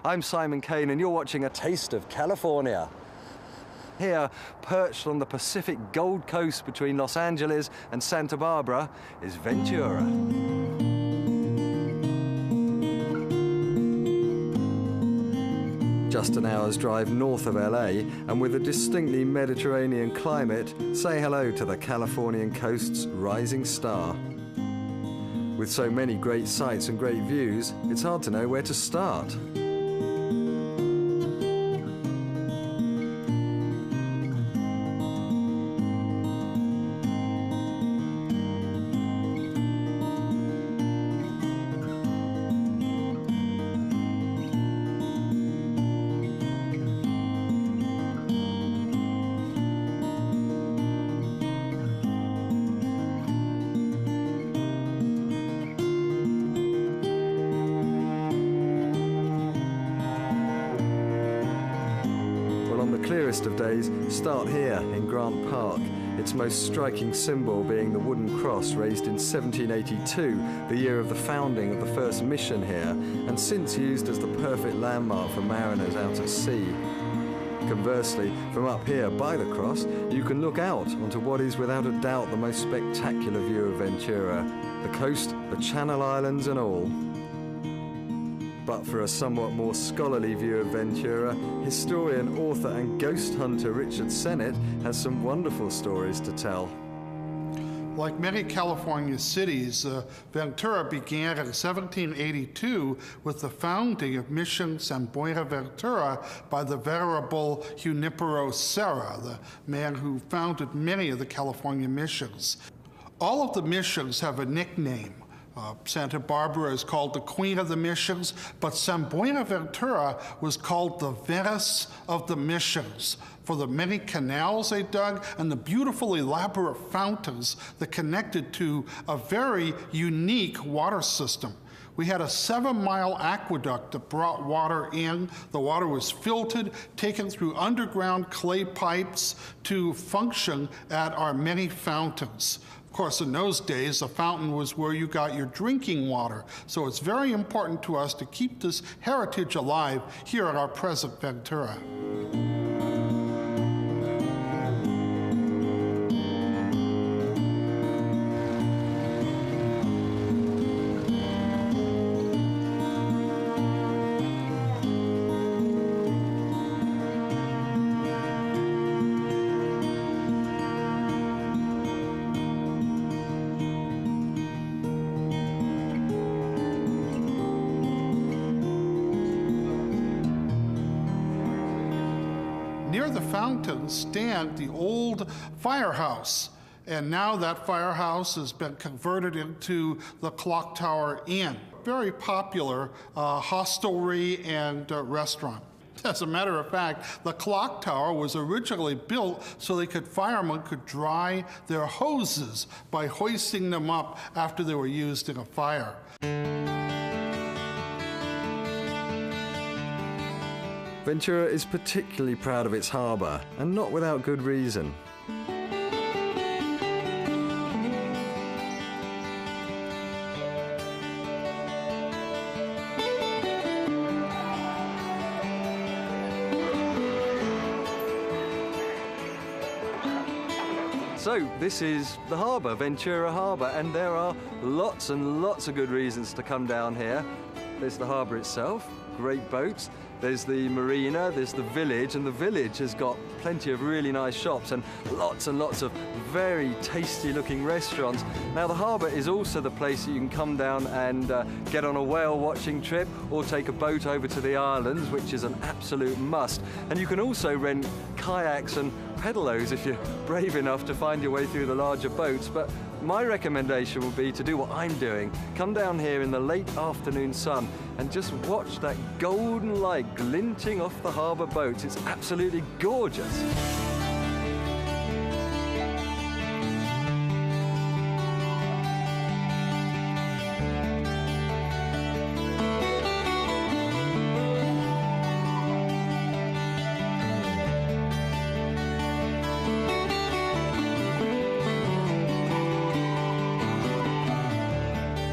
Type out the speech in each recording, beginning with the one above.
I'm Simon Kane and you're watching A Taste of California. Here, perched on the Pacific Gold Coast between Los Angeles and Santa Barbara, is Ventura. Just an hour's drive north of LA, and with a distinctly Mediterranean climate, say hello to the Californian coast's rising star. With so many great sights and great views, it's hard to know where to start. Clearest of days, start here in Grant Park, its most striking symbol being the wooden cross raised in 1782, the year of the founding of the first mission here, and since used as the perfect landmark for mariners out at sea. Conversely, from up here by the cross, you can look out onto what is without a doubt the most spectacular view of Ventura, the coast, the Channel Islands and all. But for a somewhat more scholarly view of Ventura, historian, author and ghost hunter Richard Sennett has some wonderful stories to tell. Like many California cities, Ventura began in 1782 with the founding of Mission San Buenaventura by the venerable Junipero Serra, the man who founded many of the California missions. All of the missions have a nickname. Santa Barbara is called the Queen of the Missions, but San Buenaventura was called the Venice of the Missions for the many canals they dug and the beautiful elaborate fountains that connected to a very unique water system. We had a 7-mile aqueduct that brought water in. The water was filtered, taken through underground clay pipes to function at our many fountains. Of course, in those days, the fountain was where you got your drinking water. So it's very important to us to keep this heritage alive here at our present Ventura. Near the fountain stand the old firehouse, and now that firehouse has been converted into the Clock Tower Inn. Very popular hostelry and restaurant. As a matter of fact, the clock tower was originally built so firemen could dry their hoses by hoisting them up after they were used in a fire. Ventura is particularly proud of its harbour, and not without good reason. So this is the harbour, Ventura Harbour, and there are lots and lots of good reasons to come down here. There's the harbour itself, great boats. There's the marina, there's the village, and the village has got plenty of really nice shops and lots of very tasty looking restaurants. Now the harbour is also the place that you can come down and get on a whale watching trip or take a boat over to the islands, which is an absolute must. And you can also rent kayaks and pedalos if you're brave enough to find your way through the larger boats. But my recommendation would be to do what I'm doing. Come down here in the late afternoon sun and just watch that golden light glinting off the harbour boats. It's absolutely gorgeous.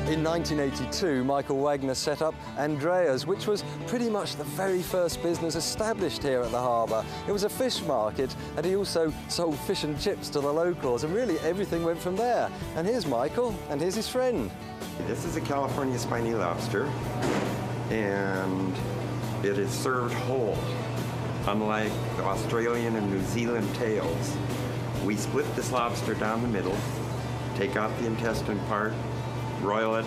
In 1982, Michael Wagner set up Andrea's, which was pretty much the very first business established here at the harbour. It was a fish market, and he also sold fish and chips to the locals, and really everything went from there. And here's Michael, and here's his friend. This is a California spiny lobster, and it is served whole. Unlike the Australian and New Zealand tails, we split this lobster down the middle, take out the intestine part, broil it,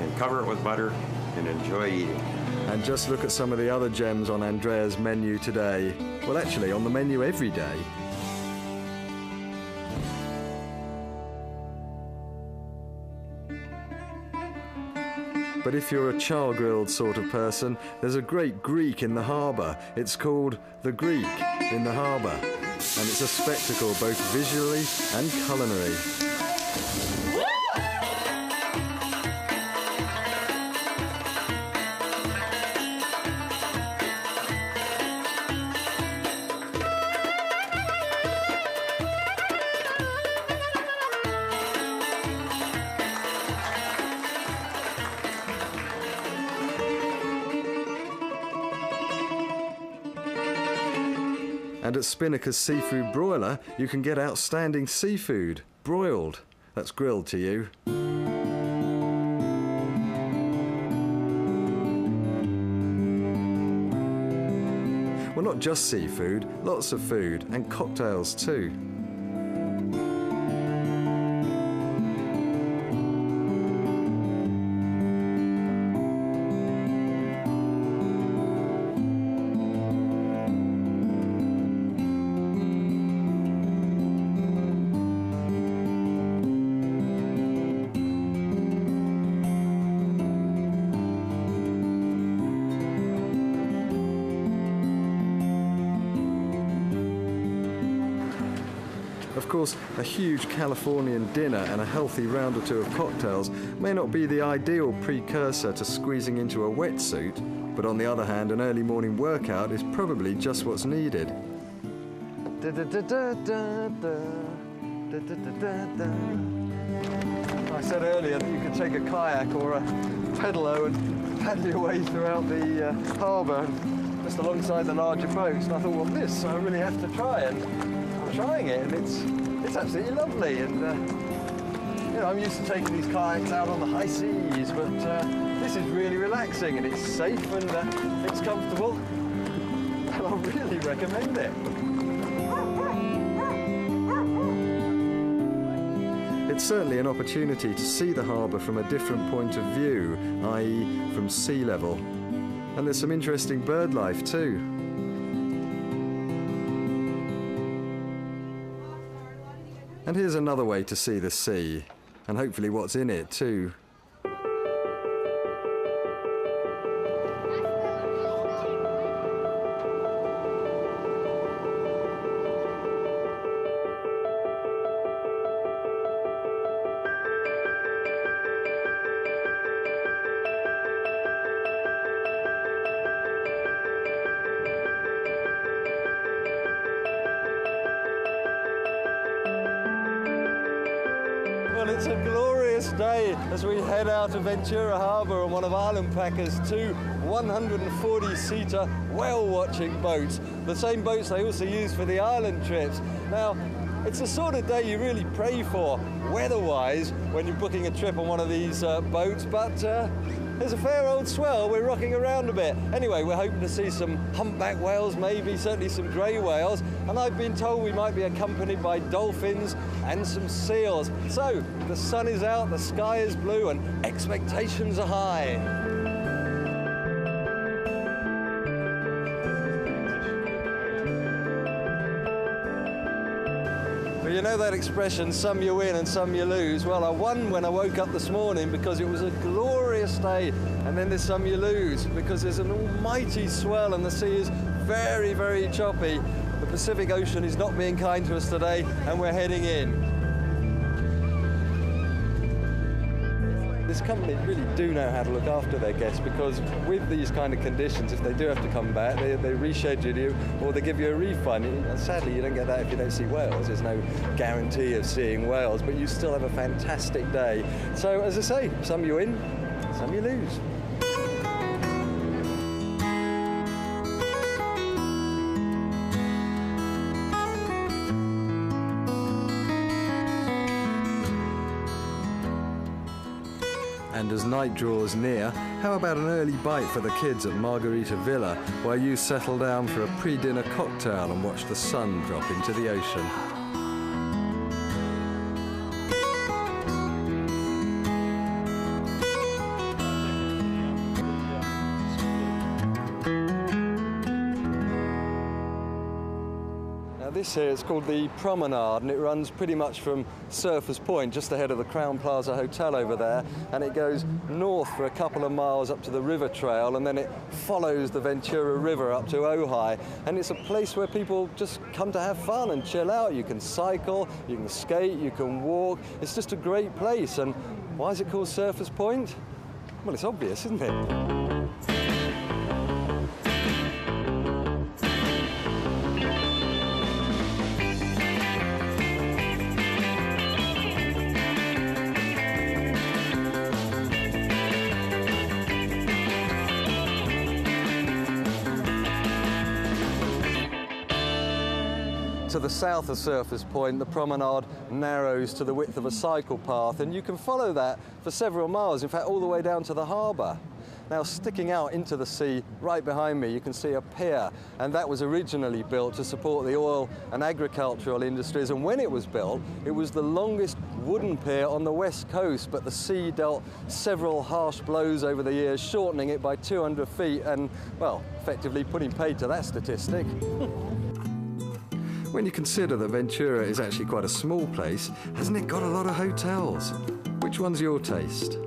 and cover it with butter, and enjoy eating. And just look at some of the other gems on Andrea's menu today. Well, actually, on the menu every day. But if you're a char-grilled sort of person, there's a great Greek in the harbour. It's called the Greek in the harbour. And it's a spectacle both visually and culinary. And at Spinnaker's Seafood Broiler, you can get outstanding seafood, broiled. That's grilled to you. Well, not just seafood, lots of food, and cocktails too. Of course, a huge Californian dinner and a healthy round or two of cocktails may not be the ideal precursor to squeezing into a wetsuit, but on the other hand, an early morning workout is probably just what's needed. I said earlier that you could take a kayak or a pedalo and paddle your way throughout the harbour, just alongside the larger boats. And I thought, well, this I really have to try, and I'm trying it, and it's absolutely lovely. And you know, I'm used to taking these kayaks out on the high seas, but this is really relaxing, and it's safe, and it's comfortable, and I really recommend it. It's certainly an opportunity to see the harbour from a different point of view, i.e. from sea level. And there's some interesting bird life too. And here's another way to see the sea, and hopefully what's in it too. Well, it's a glorious day as we head out of Ventura Harbour on one of Island Packer's two 140-seater whale-watching boats, the same boats they also use for the island trips. Now, it's the sort of day you really pray for, weather-wise, when you're booking a trip on one of these boats, but there's a fair old swell. We're rocking around a bit. Anyway, we're hoping to see some humpback whales, maybe, certainly some grey whales, and I've been told we might be accompanied by dolphins and some seals. So, the sun is out, the sky is blue, and expectations are high. You know that expression, some you win and some you lose? Well, I won when I woke up this morning because it was a glorious day, and then there's some you lose because there's an almighty swell and the sea is very, very choppy. The Pacific Ocean is not being kind to us today, and we're heading in. this company really do know how to look after their guests, because with these kind of conditions, if they do have to come back, they reschedule you or they give you a refund. And sadly, you don't get that if you don't see whales. There's no guarantee of seeing whales, but you still have a fantastic day. So, as I say, some you win, some you lose. And as night draws near, how about an early bite for the kids at Margarita Villa, while you settle down for a pre-dinner cocktail and watch the sun drop into the ocean? This here is called the Promenade, and it runs pretty much from Surfers Point, just ahead of the Crown Plaza Hotel over there, and it goes north for a couple of miles up to the river trail, and then it follows the Ventura River up to Ojai, and it's a place where people just come to have fun and chill out. You can cycle, you can skate, you can walk. It's just a great place. And why is it called Surfers Point? Well, it's obvious, isn't it? To the south of Surfers Point, the promenade narrows to the width of a cycle path, and you can follow that for several miles, in fact all the way down to the harbour. Now, sticking out into the sea right behind me, you can see a pier, and that was originally built to support the oil and agricultural industries, and when it was built, it was the longest wooden pier on the west coast, but the sea dealt several harsh blows over the years, shortening it by 200 feet and, well, effectively putting paid to that statistic. When you consider that Ventura is actually quite a small place, hasn't it got a lot of hotels? Which one's your taste?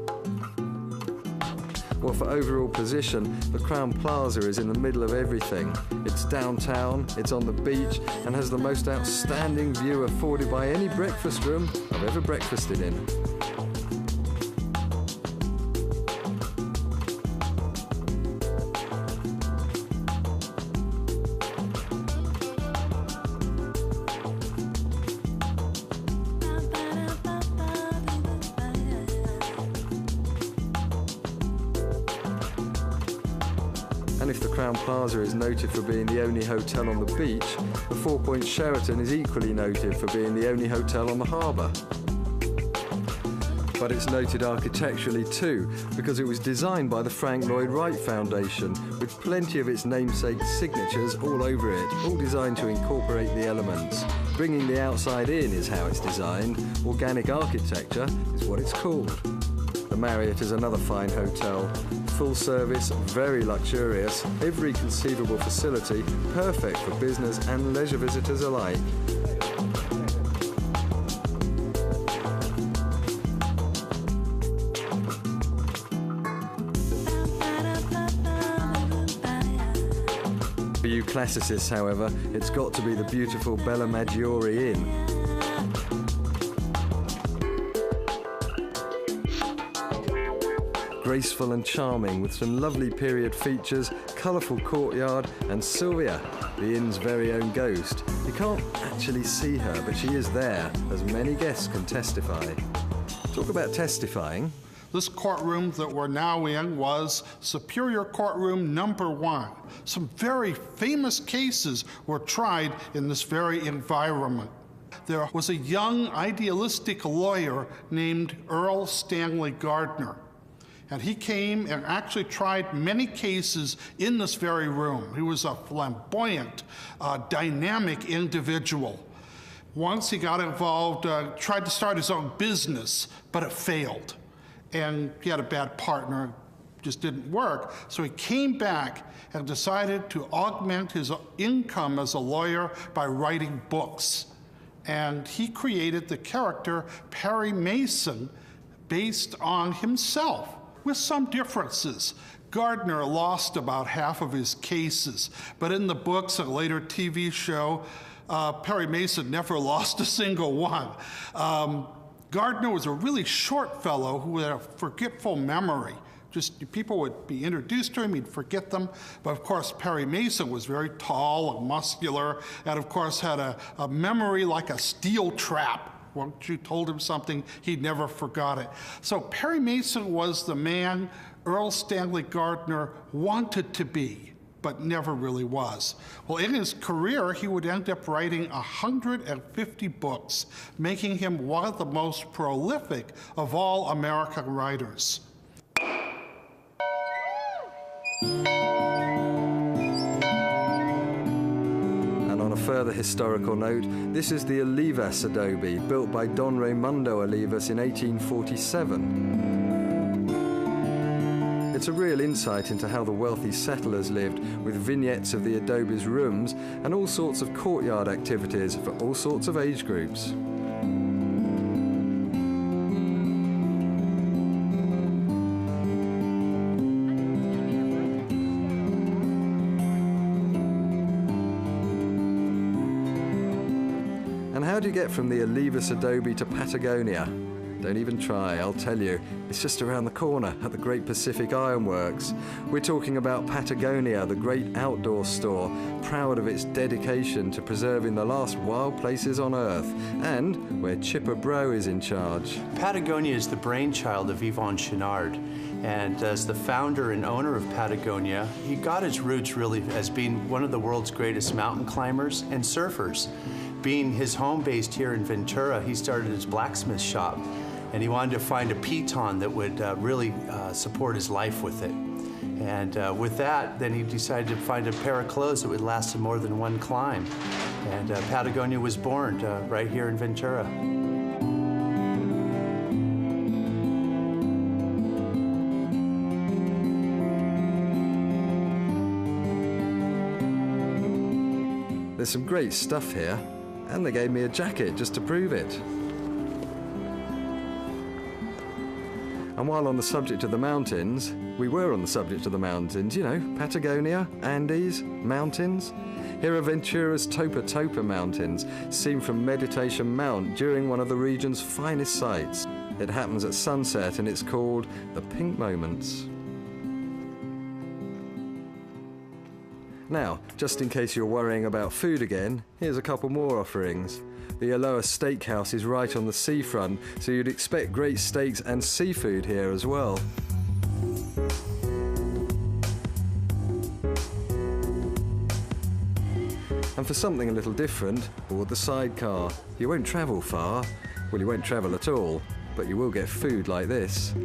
Well, for overall position, the Crown Plaza is in the middle of everything. It's downtown, it's on the beach, and has the most outstanding view afforded by any breakfast room I've ever breakfasted in. And if the Crown Plaza is noted for being the only hotel on the beach, the Four Points Sheraton is equally noted for being the only hotel on the harbour. But it's noted architecturally too, because it was designed by the Frank Lloyd Wright Foundation, with plenty of its namesake signatures all over it, all designed to incorporate the elements. Bringing the outside in is how it's designed. Organic architecture is what it's called. The Marriott is another fine hotel. Full service, very luxurious, every conceivable facility, perfect for business and leisure visitors alike. For you classicists, however, it's got to be the beautiful Bella Maggiore Inn. Graceful and charming, with some lovely period features, colourful courtyard, and Sylvia, the inn's very own ghost. You can't actually see her, but she is there, as many guests can testify. Talk about testifying. This courtroom that we're now in was Superior Courtroom number 1. Some very famous cases were tried in this very environment. There was a young, idealistic lawyer named Earl Stanley Gardner. And he came and actually tried many cases in this very room. He was a flamboyant, dynamic individual. Once he got involved, tried to start his own business, but it failed. And he had a bad partner, just didn't work. So he came back and decided to augment his income as a lawyer by writing books. And he created the character Perry Mason based on himself, with some differences. Gardner lost about half of his cases, but in the books and later TV show, Perry Mason never lost a single one. Gardner was a really short fellow who had a forgetful memory. Just people would be introduced to him, he'd forget them. But of course, Perry Mason was very tall and muscular, and of course had a memory like a steel trap. Once you told him something, he never forgot it. So Perry Mason was the man Earl Stanley Gardner wanted to be, but never really was. Well, in his career, he would end up writing 150 books, making him one of the most prolific of all American writers. And on a further historical note, this is the Olivas adobe, built by Don Raimundo Olivas in 1847. It's a real insight into how the wealthy settlers lived, with vignettes of the adobe's rooms and all sorts of courtyard activities for all sorts of age groups. And how do you get from the Olivas adobe to Patagonia? Don't even try, I'll tell you. It's just around the corner at the Great Pacific Iron Works. We're talking about Patagonia, the great outdoor store, proud of its dedication to preserving the last wild places on Earth, and where Chipper Bro is in charge. Patagonia is the brainchild of Yvon Chouinard. And as the founder and owner of Patagonia, he got his roots really as being one of the world's greatest mountain climbers and surfers. Being his home based here in Ventura, he started his blacksmith shop, and he wanted to find a piton that would really support his life with it. And with that, then he decided to find a pair of clothes that would last him more than one climb. And Patagonia was born right here in Ventura. There's some great stuff here, and they gave me a jacket just to prove it. And while on the subject of the mountains, we were on the subject of the mountains, you know, Patagonia, Andes, mountains. Here are Ventura's Topa Topa Mountains, seen from Meditation Mount during one of the region's finest sights. It happens at sunset and it's called the Pink Moments. Now, just in case you're worrying about food again, here's a couple more offerings. The Aloha Steakhouse is right on the seafront, so you'd expect great steaks and seafood here as well. And for something a little different, board the sidecar. You won't travel far. Well, you won't travel at all, but you will get food like this.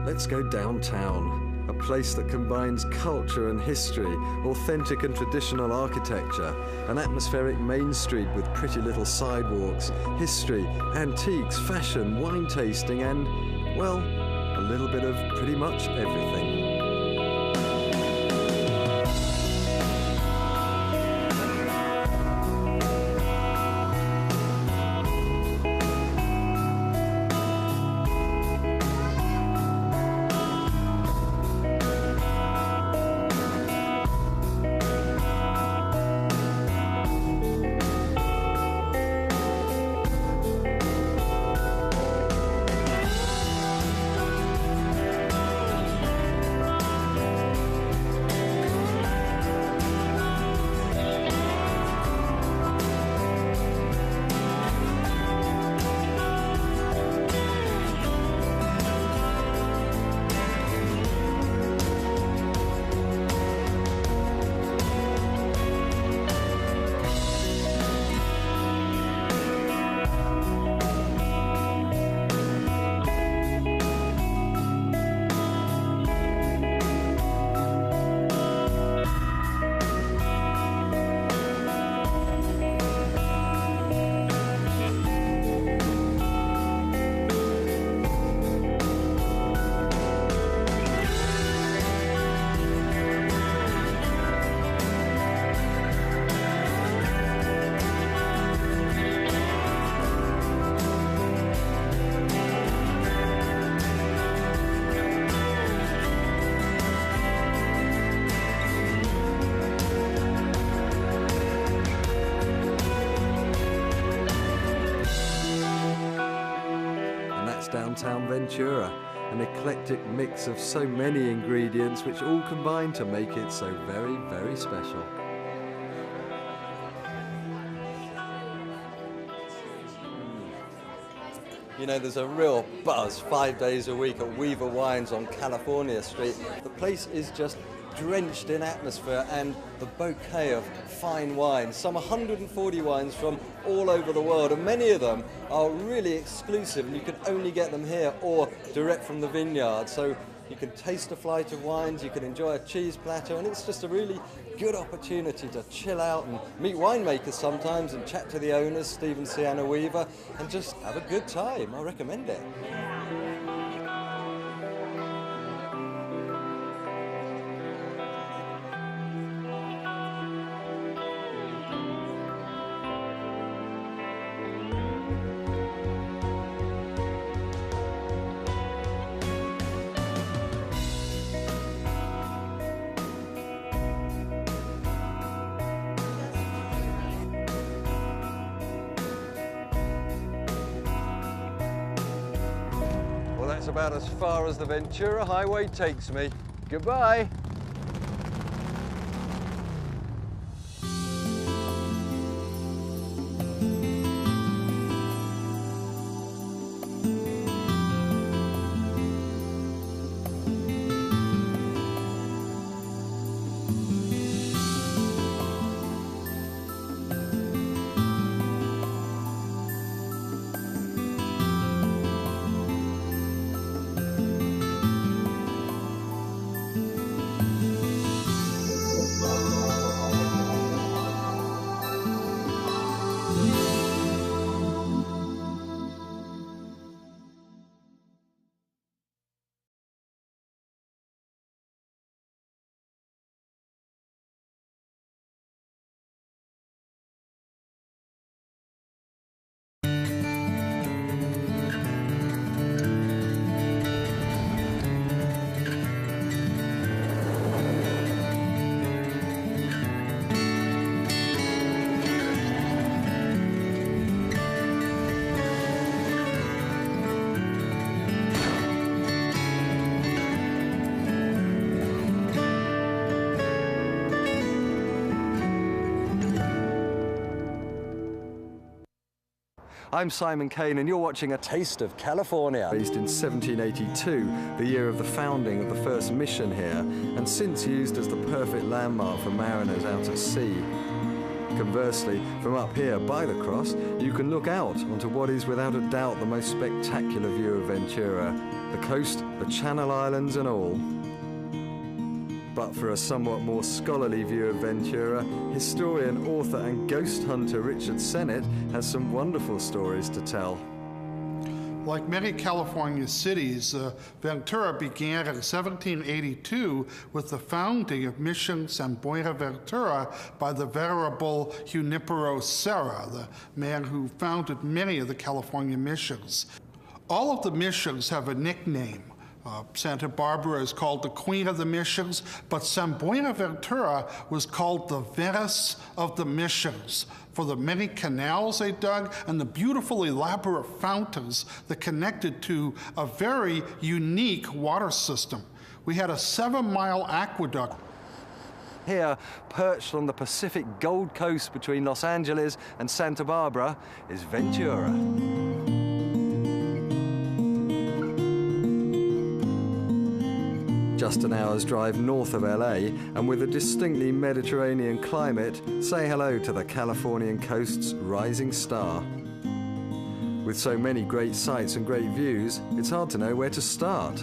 Let's go downtown, a place that combines culture and history, authentic and traditional architecture, an atmospheric main street with pretty little sidewalks, history, antiques, fashion, wine tasting, and, well, a little bit of pretty much everything. downtown Ventura. An eclectic mix of so many ingredients which all combine to make it so very, very special. You know, there's a real buzz 5 days a week at Weaver Wines on California Street. The place is just drenched in atmosphere and the bouquet of fine wines, some 140 wines from all over the world, and many of them are really exclusive and you can only get them here or direct from the vineyard. So you can taste a flight of wines, you can enjoy a cheese platter, and it's just a really good opportunity to chill out and meet winemakers sometimes and chat to the owners, Steve and Sienna Weaver, and just have a good time. I recommend it. That's about as far as the Ventura Highway takes me. Goodbye. I'm Simon Kane and you're watching A Taste of California. Raised in 1782, the year of the founding of the first mission here, and since used as the perfect landmark for mariners out at sea. Conversely, from up here by the cross, you can look out onto what is without a doubt the most spectacular view of Ventura, the coast, the Channel Islands and all. But for a somewhat more scholarly view of Ventura, historian, author and ghost hunter Richard Sennett has some wonderful stories to tell. Like many California cities, Ventura began in 1782 with the founding of Mission San Buenaventura by the venerable Junipero Serra, the man who founded many of the California missions. All of the missions have a nickname. Santa Barbara is called the Queen of the Missions, but San Buenaventura was called the Venice of the Missions for the many canals they dug and the beautiful elaborate fountains that connected to a very unique water system. We had a 7-mile aqueduct. Here, perched on the Pacific Gold Coast between Los Angeles and Santa Barbara, is Ventura. Just an hour's drive north of LA, and with a distinctly Mediterranean climate, say hello to the Californian coast's rising star. With so many great sights and great views, it's hard to know where to start.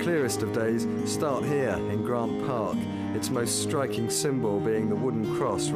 Clearest of days, start here in Grant Park, its most striking symbol being the wooden cross